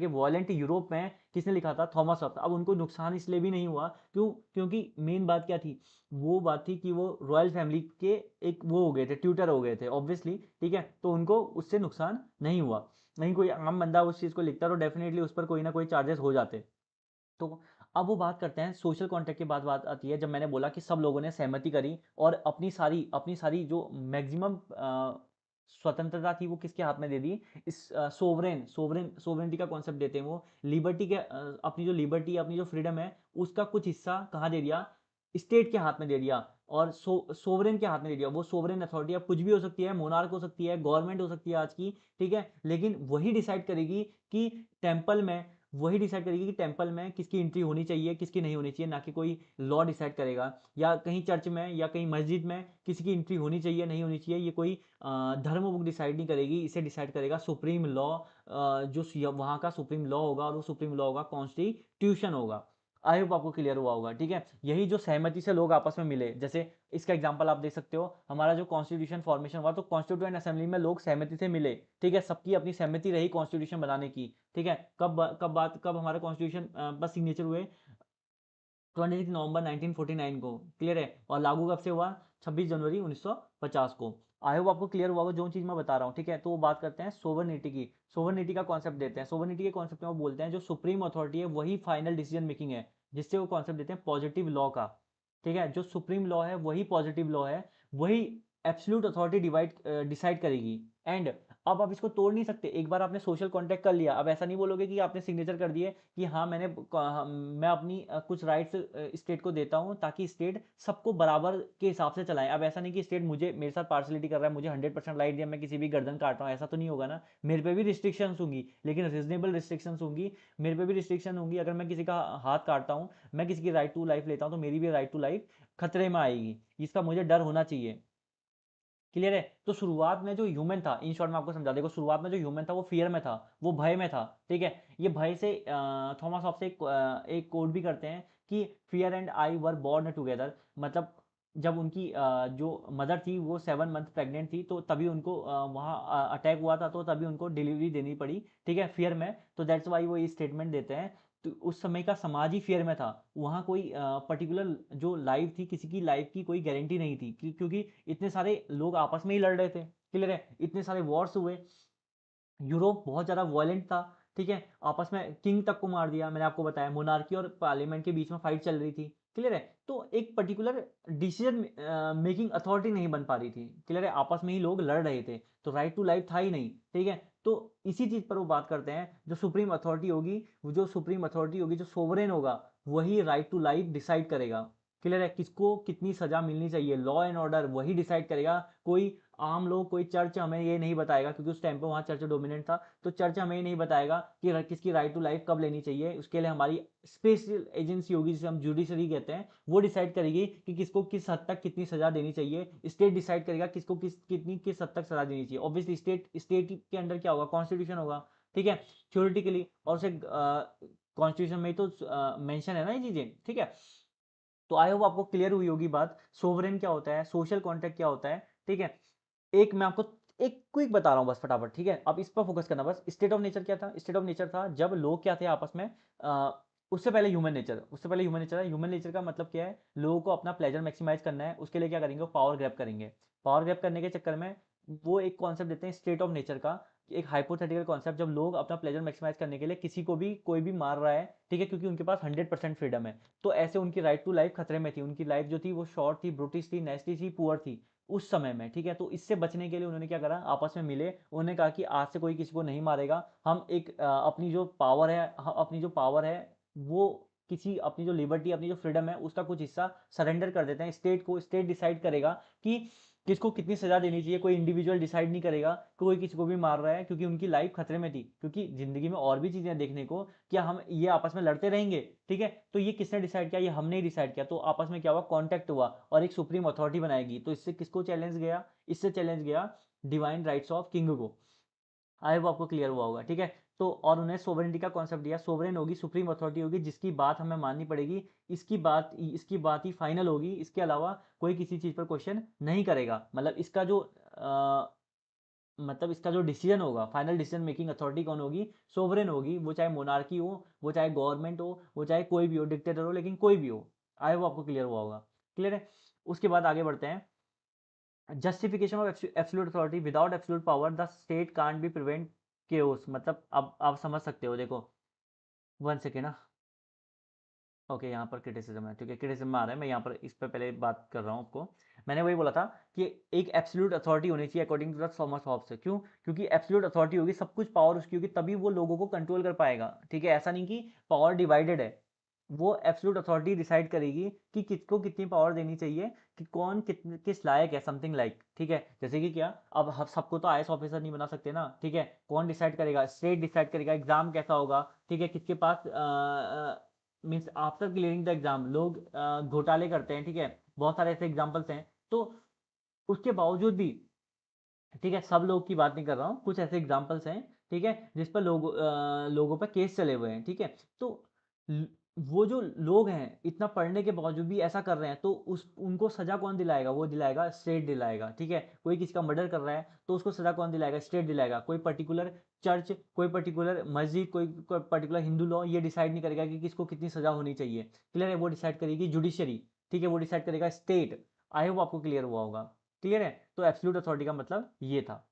के वॉयलेंट यूरोप में किसने लिखा था, थॉमस हॉब्स। अब उनको नुकसान इसलिए भी नहीं हुआ, क्योंकि मेन बात क्या थी, वो बात थी कि वो रॉयल फैमिली के एक वो हो गए थे, ट्यूटर हो गए थे ऑब्वियसली। ठीक है, तो उनको उससे नुकसान नहीं हुआ। नहीं, कोई आम बंदा उस चीज़ को लिखता तो डेफिनेटली उस पर कोई ना कोई चार्जेस हो जाते। तो अब वो बात करते हैं सोशल कॉन्ट्रैक्ट के बाद, बात आती है जब मैंने बोला कि सब लोगों ने सहमति करी, और अपनी सारी जो मैक्सिमम स्वतंत्रता थी वो किसके हाथ में दे दी, इस सोवरेनिटी का कॉन्सेप्ट देते हैं वो, लिबर्टी के अपनी जो लिबर्टी, अपनी जो फ्रीडम है, उसका कुछ हिस्सा कहाँ दे दिया, स्टेट के हाथ में दे दिया, और सोवरेन के हाथ में दे दिया। वो सोवरेन अथॉरिटी अब कुछ भी हो सकती है, मोनार्क हो सकती है, गवर्नमेंट हो सकती है आज की। ठीक है, लेकिन वही डिसाइड करेगी कि टेम्पल में वही डिसाइड करेगी कि टेम्पल में किसकी एंट्री होनी चाहिए, किसकी नहीं होनी चाहिए, ना कि कोई लॉ डिसाइड करेगा। या कहीं चर्च में या कहीं मस्जिद में किसी की एंट्री होनी चाहिए, नहीं होनी चाहिए, ये कोई धर्म बुक डिसाइड नहीं करेगी। इसे डिसाइड करेगा सुप्रीम लॉ, वहाँ का सुप्रीम लॉ होगा, और वो सुप्रीम लॉ होगा कॉन्स्टिट्यूशन होगा। आई होप आपको क्लियर हुआ होगा। ठीक है, यही जो सहमति से लोग आपस में मिले, जैसे इसका एग्जांपल आप देख सकते हो, हमारा जो कॉन्स्टिट्यूशन फॉर्मेशन हुआ, तो कॉन्स्टिट्यूएंट असेंबली में लोग सहमति से मिले। ठीक है, सबकी अपनी सहमति रही कॉन्स्टिट्यूशन बनाने की। ठीक है, कब हमारे कॉन्स्टिट्यूशन बस सिग्नेचर हुए, 26 नवंबर 1949 को। क्लियर है, और लागू कब से हुआ, 26 जनवरी 1950 को। आई होप आपको क्लियर हुआ होगा जो चीज मैं बता रहा हूँ। ठीक है, तो वो बात करते हैं सोवरनिटी की। सोवरनिटी का कॉन्सेप्ट देते हैं, सोवरनिटी के कॉन्सेप्ट में वो बोलते हैं जो सुप्रीम अथॉरिटी है वही फाइनल डिसीजन मेकिंग है, जिससे वो कॉन्सेप्ट देते हैं पॉजिटिव लॉ का। ठीक है, जो सुप्रीम लॉ है वही पॉजिटिव लॉ है, वही एब्सोल्यूट अथॉरिटी डिसाइड करेगी। एंड अब आप इसको तोड़ नहीं सकते। एक बार आपने सोशल कॉन्ट्रैक्ट कर लिया, अब ऐसा नहीं बोलोगे कि आपने सिग्नेचर कर दिए कि हाँ मैं अपनी कुछ राइट्स स्टेट को देता हूँ ताकि स्टेट सबको बराबर के हिसाब से चलाए। अब ऐसा नहीं कि स्टेट मुझे मेरे साथ पार्शलिटी कर रहा है, मुझे 100% राइट दिया, मैं किसी भी गर्दन काट रहा हूँ, ऐसा तो नहीं होगा ना। मेरे पे भी रिस्ट्रिक्शंस होंगी, लेकिन रीजनेबल रिस्ट्रिक्शंस होंगी। मेरे पे भी रिस्ट्रिक्शन होंगी, अगर मैं किसी का हाथ काटता हूँ, मैं किसी की राइट टू लाइफ लेता हूँ, तो मेरी भी राइट टू लाइफ खतरे में आएगी। इसका मुझे डर होना चाहिए। क्लियर है, तो शुरुआत में जो ह्यूमन था, इन शॉर्ट में आपको समझा देखो, शुरुआत में जो ह्यूमन था वो फियर में था, वो भय में था। ठीक है, ये भय से थॉमस हॉब्स एक कोड भी करते हैं कि fear and I were born together. मतलब जब उनकी जो मदर थी वो 7 मंथ प्रेग्नेंट थी, तो तभी उनको वहाँ अटैक हुआ था, तो तभी उनको डिलीवरी देनी पड़ी। ठीक है, फियर में, तो दैट्स वाई वो ये स्टेटमेंट देते हैं। तो उस समय का समाज ही फेयर में था, वहाँ कोई पर्टिकुलर जो लाइफ थी, किसी की लाइफ की कोई गारंटी नहीं थी, क्योंकि इतने सारे लोग आपस में ही लड़ रहे थे। क्लियर है, इतने सारे वॉर्स हुए, यूरोप बहुत ज़्यादा वायलेंट था। ठीक है, आपस में किंग तक को मार दिया, मैंने आपको बताया मोनार्की और पार्लियामेंट के बीच में फाइट चल रही थी। क्लियर है। तो एक पर्टिकुलर डिसीजन मेकिंग अथॉरिटी नहीं बन पा रही थी, क्लियर है, आपस में ही लोग लड़ रहे थे, तो राइट टू लाइफ था ही नहीं, ठीक है। तो इसी चीज पर वो बात करते हैं, जो सुप्रीम अथॉरिटी होगी, वो जो सुप्रीम अथॉरिटी होगी, जो सोवरेन होगा, वही राइट टू लाइफ डिसाइड करेगा, क्लियर है। किसको कितनी सजा मिलनी चाहिए, लॉ एंड ऑर्डर वही डिसाइड करेगा। कोई आम लोग, कोई चर्च हमें ये नहीं बताएगा, क्योंकि उस टाइम पे वहाँ चर्च डोमिनेंट था, तो चर्च हमें ये नहीं बताएगा कि किसकी राइट टू लाइफ कब लेनी चाहिए। उसके लिए हमारी स्पेशल एजेंसी होगी, जिसे हम जुडिशरी कहते हैं, वो डिसाइड करेगी कि किसको किस हद तक कितनी सजा देनी चाहिए। स्टेट डिसाइड करेगा किसको किस हद तक सजा देनी चाहिए। ऑब्वियसली स्टेट के अंडर क्या होगा, कॉन्स्टिट्यूशन होगा, ठीक है, थ्योरेटिकली, और उसे कॉन्स्टिट्यूशन में ही तो मेंशन है ना ये चीजें, ठीक है। तो आई होप आपको क्लियर हुई होगी बात, सोवरेन क्या होता है, सोशल कॉन्ट्रैक्ट क्या होता है, ठीक है। एक मैं आपको एक क्विक बता रहा हूँ बस फटाफट, ठीक है, अब इस पर फोकस करना बस। स्टेट ऑफ नेचर क्या था, स्टेट ऑफ नेचर था जब लोग क्या थे आपस में, उससे पहले ह्यूमन नेचर, उससे पहले ह्यूमन नेचर है। ह्यूमन नेचर का मतलब क्या है, लोगों को अपना प्लेजर मैक्सिमाइज करना है, उसके लिए क्या करेंगे, पावर ग्रैब करेंगे। पावर ग्रैब करने के चक्कर में वो एक कॉन्सेप्ट देते हैं स्टेट ऑफ नेचर का, एक हाइपोथेटिकल कॉन्सेप्ट, जब लोग अपना प्लेजर मैक्सिमाइज करने के लिए किसी को भी कोई भी मार रहा है, ठीक है, क्योंकि उनके पास 100% फ्रीडम है, तो ऐसे उनकी राइट टू लाइफ खतरे में थी, उनकी लाइफ जो थी वो शॉर्ट थी, ब्रूटिश थी, नेस्टी थी, पुअर थी उस समय में, ठीक है। तो इससे बचने के लिए उन्होंने क्या करा, आपस में मिले, उन्होंने कहा कि आज से कोई किसी को नहीं मारेगा, हम एक अपनी जो पावर है, अपनी जो पावर है, वो किसी, अपनी जो लिबर्टी, अपनी जो फ्रीडम है, उसका कुछ हिस्सा सरेंडर कर देते हैं स्टेट को। स्टेट डिसाइड करेगा कि किसको कितनी सजा देनी चाहिए, कोई इंडिविजुअल डिसाइड नहीं करेगा कि कोई किसी को भी मार रहा है, क्योंकि उनकी लाइफ खतरे में थी, क्योंकि जिंदगी में और भी चीजें देखने को, क्या हम ये आपस में लड़ते रहेंगे, ठीक है। तो ये किसने डिसाइड किया, ये हमने ही डिसाइड किया, तो आपस में क्या हुआ, कॉन्टेक्ट हुआ, और एक सुप्रीम अथॉरिटी बनाएगी। तो इससे किसको चैलेंज गया, इससे चैलेंज गया डिवाइन राइट्स ऑफ किंग को। आई होप आपको क्लियर हुआ होगा, ठीक है। तो और उन्हें सोवरेनिटी का कॉन्सेप्ट दिया, सोवरेन होगी, सुप्रीम अथॉरिटी होगी, जिसकी बात हमें माननी पड़ेगी, इसकी बात ही फाइनल होगी, इसके अलावा कोई किसी चीज पर क्वेश्चन नहीं करेगा। मतलब इसका जो डिसीजन होगा, फाइनल डिसीजन मेकिंग अथॉरिटी कौन होगी, सोवरेन होगी, वो चाहे मोनार्की हो, वो चाहे गवर्नमेंट हो, वो चाहे कोई भी हो, डिक्टेटर हो, लेकिन कोई भी हो। आई होप आपको क्लियर हुआ होगा, क्लियर है। उसके बाद आगे बढ़ते हैं, justification of absolute authority, without absolute power the state can't be prevent chaos. मतलब अब आप समझ सकते हो, देखो, वन सेकेंड ना, ओके, यहाँ पर क्रिटिसिज्म है, ठीक है, क्रिटिसिज्म आ रहा है, मैं यहाँ पर इस पर पहले बात कर रहा हूँ आपको। मैंने वही बोला था कि एक एब्सोल्यूट अथॉरिटी होनी चाहिए according to the Thomas Hobbes. क्यों, क्योंकि एब्सोल्यूट अथॉरिटी होगी, सब कुछ पावर उसकी होगी, तभी वो लोगों को कंट्रोल कर पाएगा, ठीक है। ऐसा नहीं कि पावर डिवाइडेड है, वो एब्सोल्यूट अथॉरिटी डिसाइड करेगी कि किसको कितनी पावर देनी चाहिए, कि कौन किस लायक है, समथिंग लाइक, ठीक है। जैसे कि क्या, अब हम सबको तो आईएएस ऑफिसर नहीं बना सकते ना, ठीक है। कौन डिसाइड करेगा, स्टेट डिसाइड करेगा, एग्जाम कैसा होगा, ठीक है, किसके पास, means after clearing the exam लोग घोटाले करते हैं, ठीक है, बहुत सारे ऐसे एग्जाम्पल्स हैं। तो उसके बावजूद भी, ठीक है, सब लोग की बात नहीं कर रहा हूँ, कुछ ऐसे एग्जाम्पल्स हैं, ठीक है, जिस पर लोगों पर केस चले हुए हैं, ठीक है। तो ल- वो जो लोग हैं इतना पढ़ने के बावजूद भी ऐसा कर रहे हैं, तो उस उनको सजा कौन दिलाएगा, वो दिलाएगा स्टेट दिलाएगा, ठीक है। कोई किसी का मर्डर कर रहा है तो उसको सजा कौन दिलाएगा, स्टेट दिलाएगा। कोई पर्टिकुलर चर्च, कोई पर्टिकुलर मस्जिद, कोई पर्टिकुलर हिंदू लॉ ये डिसाइड नहीं करेगा कि किसको कितनी सजा होनी चाहिए, क्लियर है, वो डिसाइड करेगी जुडिशरी, ठीक है, वो डिसाइड करेगा स्टेट। आई होप आपको क्लियर हुआ होगा, क्लियर है। तो एब्सोल्यूट अथॉरिटी का मतलब ये था।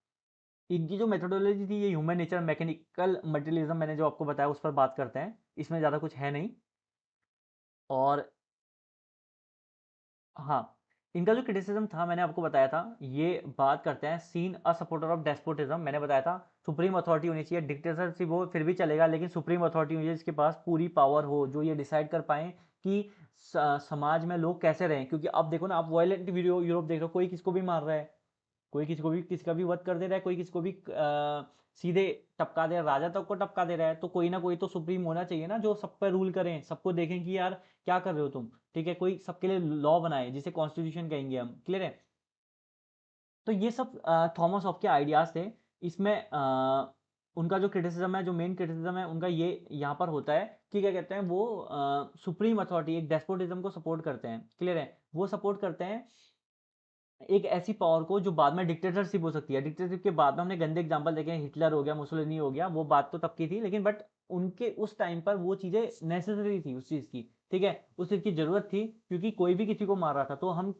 इनकी जो मेथोडोलॉजी थी, ये ह्यूमन नेचर, मैकेनिकल मटेरियलिज्म, मैंने जो आपको बताया उस पर बात करते हैं, इसमें ज़्यादा कुछ है नहीं। और हाँ, इनका जो क्रिटिसिज्म था मैंने आपको बताया था, ये बात करते हैं, seen a supporter of despotism, मैंने बताया था सुप्रीम अथॉरिटी होनी चाहिए, डिक्टेटरशिप वो फिर भी चलेगा, लेकिन सुप्रीम अथॉरिटी होनी चाहिए जिसके पास पूरी पावर हो, जो ये डिसाइड कर पाए कि समाज में लोग कैसे रहें। क्योंकि अब देखो ना, आप वायलेंट वीडियो यूरोप देख रहे हो, कोई किसको भी मार रहा है, कोई किसी को भी, किसी का भी वध कर दे रहा है, कोई किसी को भी सीधे टपका दे रहा है, राजा तक को टपका दे रहा है। तो कोई ना कोई तो सुप्रीम होना चाहिए ना, जो सब पर रूल करें, सबको देखें कि यार क्या कर रहे हो तुम, ठीक है, कोई सबके लिए लॉ बनाए, जिसे कॉन्स्टिट्यूशन कहेंगे हम, क्लियर है। तो ये सब थॉमस हॉब के आइडियाज थे। इसमें उनका जो क्रिटिसिज्म है, जो मेन क्रिटिसिज्म है उनका, ये यहाँ पर होता है कि क्या कहते हैं, वो सुप्रीम अथॉरिटी, एक डेस्पोटिज्म को सपोर्ट करते हैं, क्लियर है, वो सपोर्ट करते हैं एक ऐसी पावर को जो बाद में डिक्टेटरशिप हो सकती है। डिक्टेटरशिप के बाद में हमने गंदे एग्जांपल देखे हैं, हिटलर हो गया, मुसोलिनी हो गया, वो बात तो तब की थी, लेकिन बट उनके उस टाइम पर वो चीज़ें नेसेसरी थी उस चीज़ की, ठीक है, उस चीज़ की जरूरत थी, क्योंकि कोई भी किसी को मार रहा था। तो हम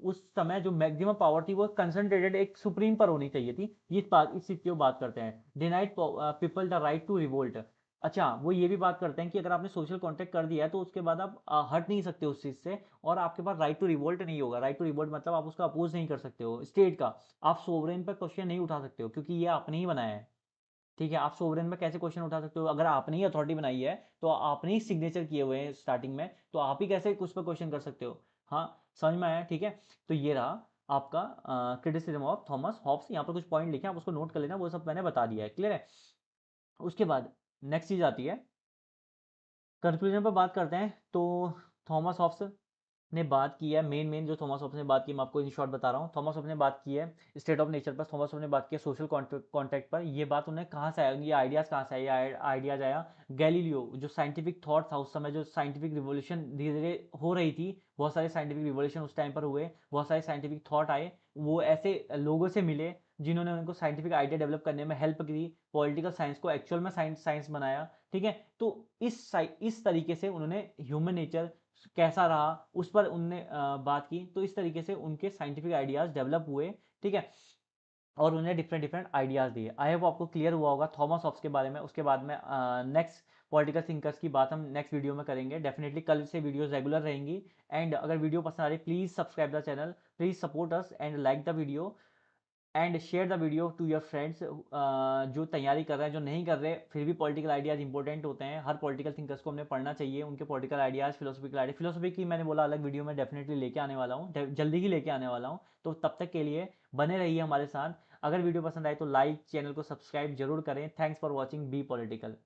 उस समय जो मैक्सिमम पावर थी वो कंसंट्रेटेड एक सुप्रीम पर होनी चाहिए थी। इस चीज़ की वो बात करते हैं, denied people the right to revolt. अच्छा, वो ये भी बात करते हैं कि अगर आपने सोशल कॉन्टैक्ट कर दिया है तो उसके बाद आप हट नहीं सकते उस चीज़ से, और आपके पास राइट टू रिवोल्ट नहीं होगा। राइट टू रिवोल्ट मतलब आप उसका अपोज़ नहीं कर सकते हो स्टेट का। आप सोवरेन पे क्वेश्चन नहीं उठा सकते हो क्योंकि ये आपने ही बनाया है। ठीक है? आप सोवरेन में कैसे क्वेश्चन उठा सकते हो? अगर आपने ही अथॉरिटी बनाई है, तो आपने ही सिग्नेचर किए हुए हैं स्टार्टिंग में, तो आप ही कैसे उस पे क्वेश्चन कर सकते हो? हाँ, समझ में आया, ठीक है? तो ये रहा आपका क्रिटिसिज़्म ऑफ थॉमस हॉब्स। यहाँ पर कुछ पॉइंट लिखे हैं, आप उसको नोट कर लेना, वो सब मैंने बता दिया है, क्लियर है? उसके बाद नेक्स्ट चीज़ आती है, कंक्लूजन पर बात करते हैं। तो थॉमस हॉब्स ने बात की है, मेन जो थॉमस हॉब्स ने बात की, मैं आपको इन शॉर्ट बता रहा हूँ। थॉमस हॉब्स ने बात की है स्टेट ऑफ नेचर पर, थॉमस हॉब्स ने बात की है सोशल कॉन्टैक्ट पर। ये बात उन्हें कहाँ से आया, ये आइडियाज़ कहाँ से आए? ये आइडियाज़ आया गैलीलियो, जो साइंटिफिक थॉट था उस समय, जो साइंटिफिक रिवॉल्यूशन धीरे धीरे हो रही थी, बहुत सारे साइंटिफिक रिवॉल्यूशन उस टाइम पर हुए, बहुत सारे साइंटिफिक थॉट आए, वो ऐसे लोगों से मिले जिन्होंने उनको साइंटिफिक आइडिया डेवलप करने में हेल्प की, पॉलिटिकल साइंस को एक्चुअल में साइंस बनाया, ठीक है? तो इस तरीके से उन्होंने ह्यूमन नेचर कैसा रहा उस पर उनने बात की। तो इस तरीके से उनके साइंटिफिक आइडियाज़ डेवलप हुए, ठीक है? और उन्हें डिफरेंट डिफरेंट आइडियाज़ दिए। आई होप आपको क्लियर हुआ होगा थॉमस हॉब्स के बारे में। उसके बाद में नेक्स्ट पॉलिटिकल थिंकर्स की बात हम नेक्स्ट वीडियो में करेंगे। डेफिनेटली कल से वीडियोस रेगुलर रहेंगी। एंड अगर वीडियो पसंद आ रही, please subscribe the channel, please support us and like the video and share the video to your friends, जो तैयारी कर रहे हैं, जो नहीं कर रहे, फिर भी पॉलिटिकल आइडियाज़ इंपॉर्टेंट होते हैं। हर पॉलिटिकल थिंकर्स को हमने पढ़ना चाहिए, उनके political ideas, philosophical idea, philosophy की मैंने बोला अलग वीडियो में डेफिनेटली लेके आने वाला हूँ, जल्दी ही लेके आने वाला हूँ। तो तब तक के लिए बने रहिए हमारे साथ। अगर वीडियो पसंद आए तो लाइक, चैनल को सब्सक्राइब जरूर करें। Thanks for watching be political.